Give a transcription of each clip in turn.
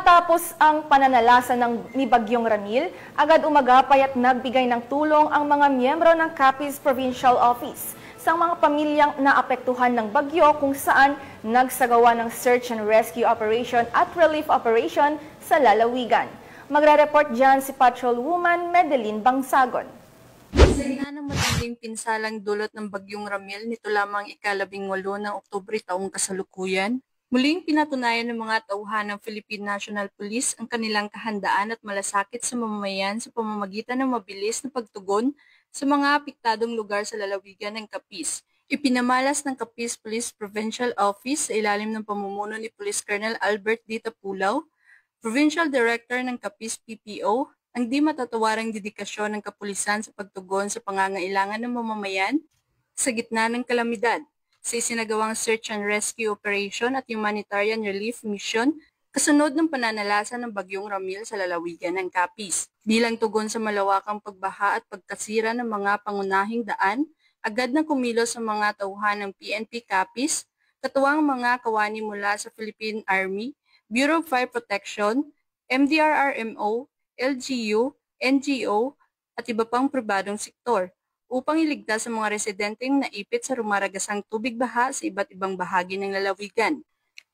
Matapos ang pananalasa ni Bagyong Ramil, agad umagapay at nagbigay ng tulong ang mga miyembro ng Capiz Provincial Office sa mga pamilyang naapektuhan ng bagyo kung saan nagsagawa ng search and rescue operation at relief operation sa lalawigan. Magre-report dyan si Patrolwoman Medeline Bangsagon. Sa gitna ng matinding pinsalang dulot ng Bagyong Ramil nito lamang ika-18 ng Oktubre taong kasalukuyan, muling pinatunayan ng mga tauhan ng Philippine National Police ang kanilang kahandaan at malasakit sa mamamayan sa pamamagitan ng mabilis na pagtugon sa mga apektadong lugar sa lalawigan ng Capiz. Ipinamalas ng Capiz Police Provincial Office sa ilalim ng pamumuno ni Police Colonel Albert D. Tapulaw, Provincial Director ng Capiz PPO, ang di matatawarang dedikasyon ng kapulisan sa pagtugon sa pangangailangan ng mamamayan sa gitna ng kalamidad, sa isinagawang search and rescue operation at humanitarian relief mission kasunod ng pananalasa ng Bagyong Ramil sa lalawigan ng Capiz. Bilang tugon sa malawakang pagbaha at pagkasira ng mga pangunahing daan, agad na kumilos ang mga tauhan ng PNP Capiz, katuwang mga kawani mula sa Philippine Army, Bureau of Fire Protection, MDRRMO, LGU, NGO, at iba pang pribadong sektor upang iligtas ang mga residenteng naipit sa rumaragasang tubig baha sa iba't ibang bahagi ng lalawigan.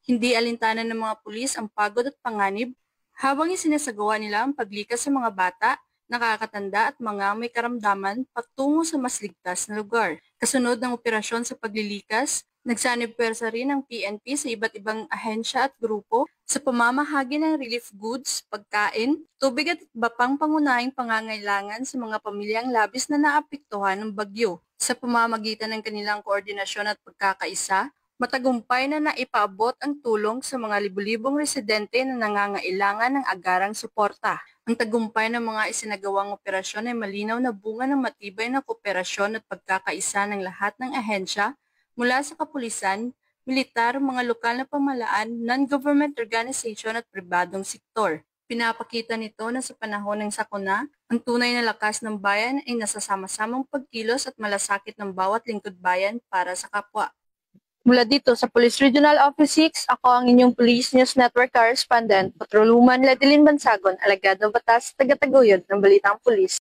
Hindi alintana ng mga pulis ang pagod at panganib habang isinasagawa nila ang paglikas sa mga bata, nakakatanda at mga may karamdaman patungo sa mas ligtas na lugar. Kasunod ng operasyon sa paglilikas, nagsanib pwersa rin ang PNP sa iba't ibang ahensya at grupo sa pamamahagi ng relief goods, pagkain, tubig at iba pang pangunahing pangangailangan sa mga pamilyang labis na naapektuhan ng bagyo. Sa pamamagitan ng kanilang koordinasyon at pagkakaisa, matagumpay na naipaabot ang tulong sa mga libu-libong residente na nangangailangan ng agarang suporta. Ang tagumpay ng mga isinagawang operasyon ay malinaw na bunga ng matibay na kooperasyon at pagkakaisa ng lahat ng ahensya mula sa kapulisan, militar, mga lokal na pamahalaan, non-government organization at pribadong sektor. Pinapakita nito na sa panahon ng sakuna, ang tunay na lakas ng bayan ay nasasama-samang pagkilos at malasakit ng bawat lingkod bayan para sa kapwa. Mula dito sa Police Regional Office 6, ako ang inyong Police News Network Correspondent, Patrolwoman Medeline Bangsagon, alagad ng batas, taga-taguyod ng Balitang Pulis.